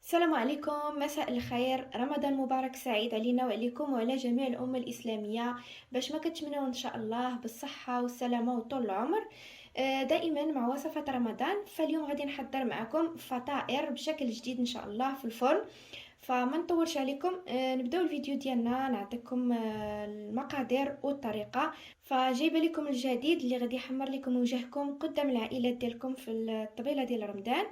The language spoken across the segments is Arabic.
السلام عليكم، مساء الخير، رمضان مبارك سعيد علينا وعليكم وعلى جميع الأمة الإسلامية. باش ما كتمنوا إن شاء الله بالصحة والسلامة وطول العمر. دائما مع وصفة رمضان. فاليوم غادي نحضر معكم فطائر بشكل جديد إن شاء الله في الفرن. فما نطولش عليكم، نبداو الفيديو ديالنا. نعطيكم المقادير والطريقة. فجايبه لكم الجديد اللي غادي يحمر لكم وجهكم قدام العائلات ديالكم في الطبيلة ديال رمضان.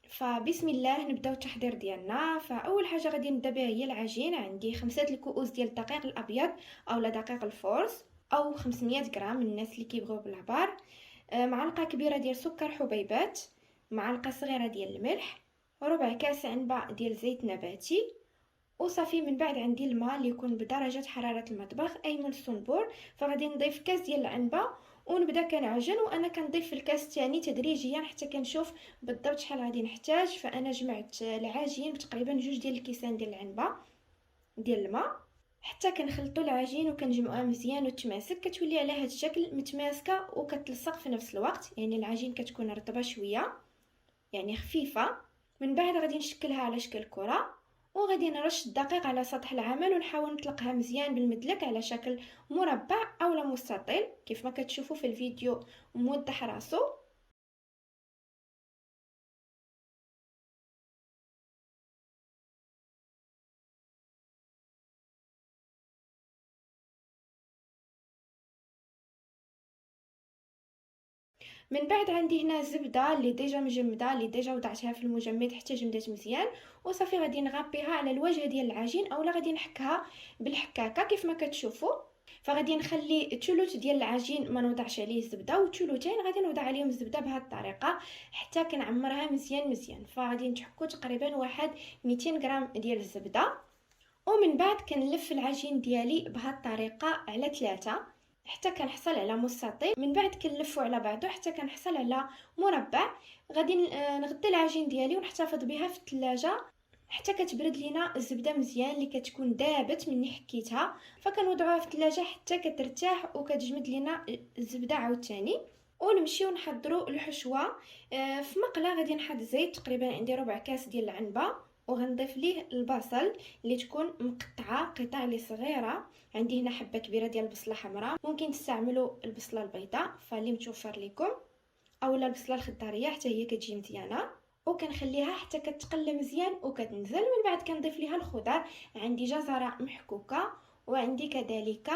فبسم الله نبداو التحضير ديالنا. فاول حاجه غادي نبدا بها هي العجين. عندي 5 الكؤوس ديال الدقيق الابيض اولا دقيق الفورس، او 500 غرام الناس اللي كيبغيو بالعبار. معلقه كبيره ديال سكر حبيبات، معلقه صغيره ديال الملح، ربع كاس عنبه ديال زيت نباتي. وصافي من بعد عندي الماء اللي يكون بدرجه حراره المطبخ اي من الصنبور. فغادي نضيف كاس ديال العنبه ونبدا كنعجن، وانا كنضيف في الكاس الثاني تدريجيا حتى كنشوف بالضبط شحال غادي نحتاج. فانا جمعت العجين بتقريبا 2 ديال الكيسان ديال العنبه ديال الماء حتى كنخلطوا العجين وكنجمعوها مزيان وتماسك. كتولي على هذا الشكل متماسكه وكتلصق في نفس الوقت، يعني العجين كتكون رطبه شويه يعني خفيفه. من بعد غادي نشكلها على شكل كره، وغادي نرش الدقيق على سطح العمل ونحاول نطلقها مزيان بالمدلك على شكل مربع اولا مستطيل كيف ما كتشوفوا في الفيديو موضح راسو. من بعد عندي هنا الزبده اللي ديجا مجمده، اللي ديجا وضعتها في المجمد حتى جمدات مزيان. وصافي غادي نغطيها على الوجه ديال العجين اولا غادي نحكها بالحكاكه كيف ما كتشوفوا. فغادي نخلي الثلث ديال العجين ما نوضعش عليه الزبده، والثلثين غادي نوضع عليهم الزبده بهذه الطريقه حتى كنعمرها مزيان مزيان. فغادي نحكوا تقريبا واحد 200 غرام ديال الزبده. ومن بعد كنلف العجين ديالي بهذه الطريقه على 3 حتى كنحصل على مستطيل. من بعد كنلفو على بعضه حتى كنحصل على مربع. غادي نغطي العجين ديالي ونحتفظ بها في الثلاجه حتى كتبرد لينا الزبده مزيان اللي كتكون دابت مني حكيتها. فكنوضعوها في الثلاجه حتى كترتاح وكتجمد لينا الزبده عاوتاني. ونمشيو نحضروا الحشوه. في مقله غادي نحط زيت تقريبا عندي ربع كاس ديال العنبه، وغنضيف ليه البصل اللي تكون مقطعه قطع لي صغيره. عندي هنا حبه كبيره ديال البصله حمراء، ممكن تستعملوا البصله البيضاء فاللي متوفر لكم، اولا البصله الخضاريه حتى هي كتجي مزيانه. وكنخليها حتى كتقلى مزيان وكتنزل. من بعد كنضيف ليها الخضر. عندي جزره محكوكه، وعندي كذلك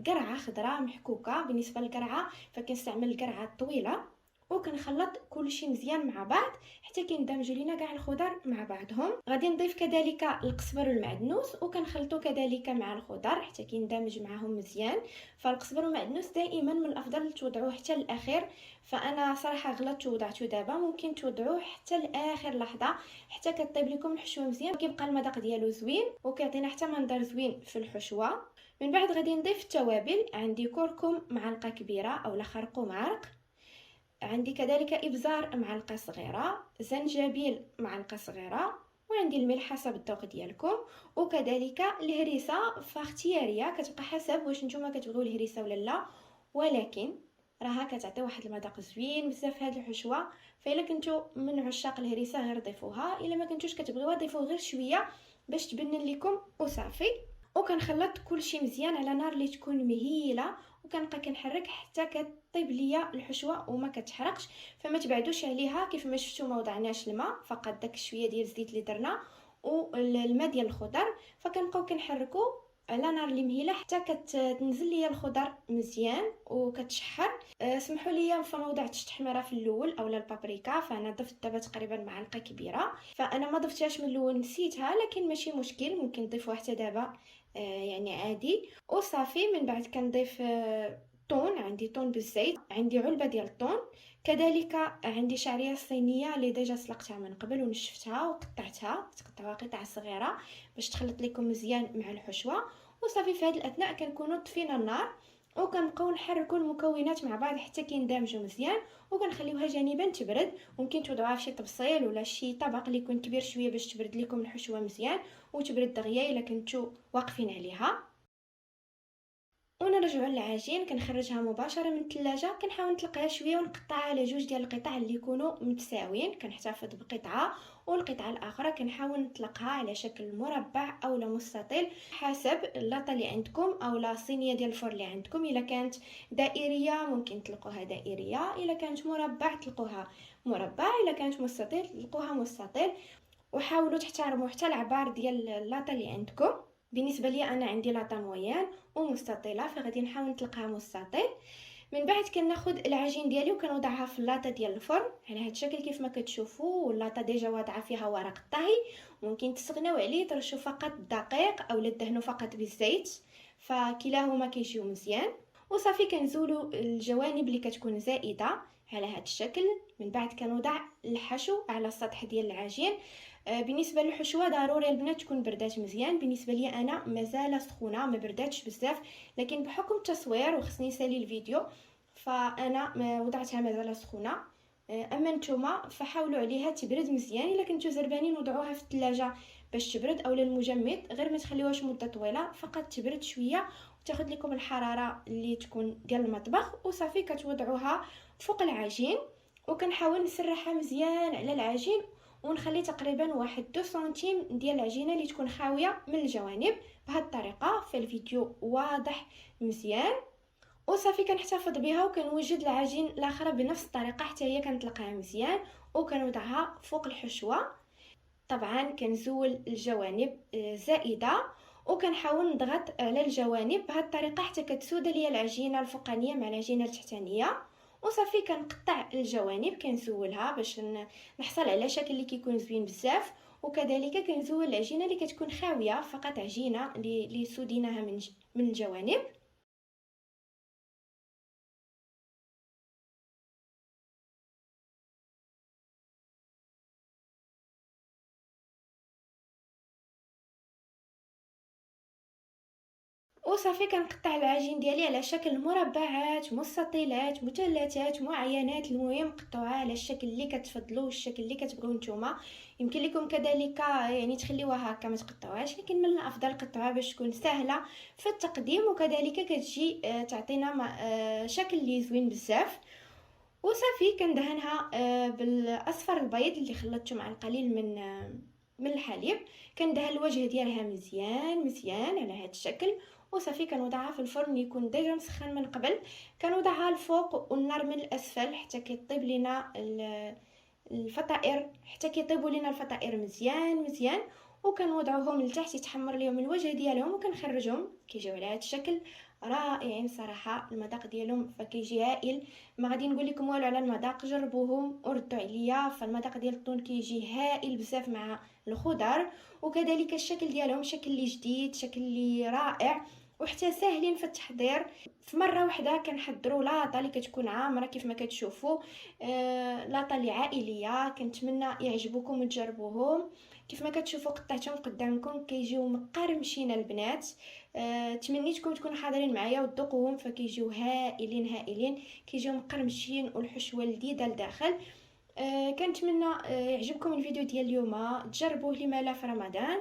قرعه خضراء محكوكه. بالنسبه للقرعه فكنستعمل القرعه الطويله. وكنخلط كلشي مزيان مع بعض حتى كيندمجوا لينا كاع الخضر مع بعضهم. غادي نضيف كذلك القزبر والمعدنوس وكنخلطو كذلك مع الخضر حتى كيندمج معهم مزيان. فالقزبر والمعدنوس دائما من الافضل توضعوه حتى الاخير. فانا صراحه غلطت ووضعته دابا، ممكن توضعوه حتى لاخر لحظه حتى كطيب لكم الحشوه مزيان وكيبقى المذاق ديالو زوين وكيعطينا حتى منظر زوين في الحشوه. من بعد غادي نضيف التوابل. عندي كركم معلقه كبيره اولا خرقوم عرق، عندي كذلك ابزار معلقه صغيره، زنجبيل معلقه صغيره، وعندي الملح حسب الذوق ديالكم. وكذلك الهريسه فاختياريه كتبقى حسب واش نتوما كتبغيو الهريسه ولا لا، ولكن راها كتعطي واحد المذاق زوين بزاف هاد الحشوه. فإلا كنتو من عشاق الهريسه غير ضيفوها، الا ما كنتوش كتبغيوها ضيفوا غير شويه باش تبنن لكم وصافي. وكنخلط كلشي مزيان على نار اللي تكون مهيله، وكنبقى كنحرك حتى كطيب ليا الحشوه وما كتحرقش. فما تبعدوش عليها. كيف ما شفتوا ما وضعناش الماء، فقط داك شويه ديال الزيت اللي درنا والماء ديال الخضر. فكنبقاو كنحركوا على نار اللي مهيله حتى كتنزل ليا الخضر مزيان وكتشحر. سمحوا لي فما وضعتش التحميره في الاول اولا البابريكا، فانا ضفت دابا تقريبا معلقه كبيره. فانا ما ضفتهاش من الاول نسيتها، لكن ماشي مشكل ممكن نضيفوها حتى دابا يعني عادي. وصافي من بعد كنضيف طون. عندي طون بالزيت، عندي علبه ديال الطون، كذلك عندي شعريه صينيه اللي ديجا سلقتها من قبل ونشفتها وقطعتها، تقطعوها قطع صغيره باش تخلط لكم مزيان مع الحشوه. وصافي في هذه الاثناء كنكونوا طفينا النار وكنبقاو نحركوا المكونات مع بعض حتى كيندمجوا مزيان. وكنخليوها جانبا تبرد. ممكن توضعوها في شي طبسيل ولا شي طبق اللي يكون كبير شويه باش تبرد لكم الحشوه مزيان وتبرد دغيا الا كنتو واقفين عليها. كنرجعوا للعجين كنخرجها مباشره من الثلاجه، كنحاول نطلقها شويه ونقطعها على جوج ديال القطع اللي يكونوا متساويين، كنحتفظ بقطعه والقطعه الاخرى كنحاول نطلقها على شكل مربع او مستطيل حسب اللاطه اللي عندكم او لا صينيه ديال الفرن اللي عندكم. الا كانت دائريه ممكن تطلقوها دائريه، الا كانت مربع تطلقوها مربع، الا كانت مستطيل تطلقوها مستطيل. وحاولوا تحترموا حتى العبار ديال اللاطه اللي عندكم. بالنسبه لي انا عندي لاطه مويان ومستطيله، فغادي نحاول نطلقها مستطيل. من بعد كناخذ العجين ديالي وكنوضعها في اللاطه ديال الفرن على هذا الشكل كيف ما كتشوفوا، واللاطه ديجا واضعه فيها ورق الطهي. ممكن تستغناو عليه ترشوا فقط الدقيق او تدهنوا فقط بالزيت، فكلاهما كيجيو مزيان. وصافي كنزولوا الجوانب اللي كتكون زائده على هذا الشكل. من بعد كنوضع الحشو على السطح ديال العجين. بالنسبه للحشوه ضروري البنات تكون بردات مزيان. بالنسبه لي انا مازال سخونه ما برداتش بزاف، لكن بحكم التصوير وخصني نسالي الفيديو فانا وضعتها مازال سخونه. اما نتوما فحاولوا عليها تبرد مزيان. الا كنتو زربانين وضعوها في الثلاجه باش تبرد اولا المجمد، غير ما تخليوهاش مده طويله، فقط تبرد شويه وتاخذ لكم الحراره اللي تكون ديال المطبخ. وصافي كتوضعوها فوق العجين وكنحاول نسرحها مزيان على العجين ونخلي تقريبا واحد 2 سنتيم ديال العجينه اللي تكون خاويه من الجوانب بهذه الطريقه. في الفيديو واضح مزيان. وصافي كنحتفظ بها وكنوجد العجين الاخر بنفس الطريقه حتى هي كنطلقها مزيان وكنوضعها فوق الحشوه. طبعا كنزول الجوانب زائده وكنحاول نضغط على الجوانب بهذه الطريقه حتى كتسود ليا العجينه الفوقانيه مع العجينه التحتانيه. وصافي كنقطع الجوانب كنزولها باش نحصل على شكل اللي كيكون زوين بزاف. وكذلك كنزول العجينه اللي كتكون خاويه فقط عجينه اللي سوديناها من الجوانب. وصافي كنقطع العجين ديالي على شكل مربعات مستطيلات مثلثات معينات، المهم قطعوها على الشكل اللي كتفضلوا والشكل اللي كتبغيو نتوما. يمكن لكم كذلك يعني تخليوها هكا ما تقطعوهاش، لكن من الافضل قطعوها باش تكون سهله في التقديم وكذلك كتجي تعطينا شكل اللي زوين بزاف. وصافي كندهنها بالاصفر البيض اللي خلطته مع القليل من الحليب. كندهن الوجه ديالها مزيان مزيان على هذا الشكل. وصافي كنوضعها في الفرن يكون ديجا مسخن من قبل. كنوضعها الفوق والنار من الاسفل حتى كيطيب لينا الفطائر، حتى كيطيبوا لينا الفطائر مزيان مزيان. وكنوضعوهم لتحت يتحمر ليهم الوجه ديالهم وكنخرجهم كيجيو على هذا الشكل رائعين صراحه. المذاق ديالهم فكيجي هائل، ما غادي نقول لكم والو على المذاق، جربوهم وردوا عليا. فالمذاق ديال الطون كيجي هائل بزاف مع الخضر، وكذلك الشكل ديالهم شكل اللي جديد شكل اللي رائع وحتى ساهلين في التحضير. في مره واحده كنحضروا لاطه اللي كتكون عامره كيف ما كتشوفوا، لاطه اللي عائليه. كنتمنى يعجبوكم وتجربوهم. كيف ما كتشوفوا قطعتهم قدامكم كيجيو مقرمشين البنات. تمنيتكم تكونوا حاضرين معايا وتذوقوهم فكيجيو هائلين هائلين، كيجيو مقرمشين والحشوه لذيذه لداخل. كنتمنى يعجبكم الفيديو ديال اليوم، تجربوه لما لا في رمضان.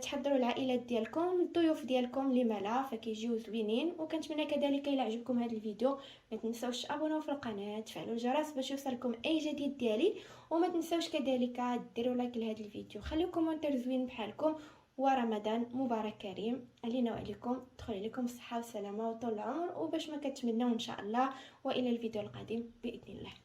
تحضروا العائلات ديالكم الضيوف ديالكم لما لا فكيجيو زوينين. وكنتمنى كذلك الى عجبكم هذا الفيديو ما تنساوش تابوناو في القناه، تفعلوا الجرس باش يوصلكم اي جديد ديالي. وما تنساوش كذلك ديروا لايك لهذا الفيديو، خليو كومونتير زوين بحالكم. ورمضان مبارك كريم علينا وعليكم، تدخل عليكم الصحه والسلامه وطول العمر وباش ما كتمناو ان شاء الله. والى الفيديو القادم باذن الله.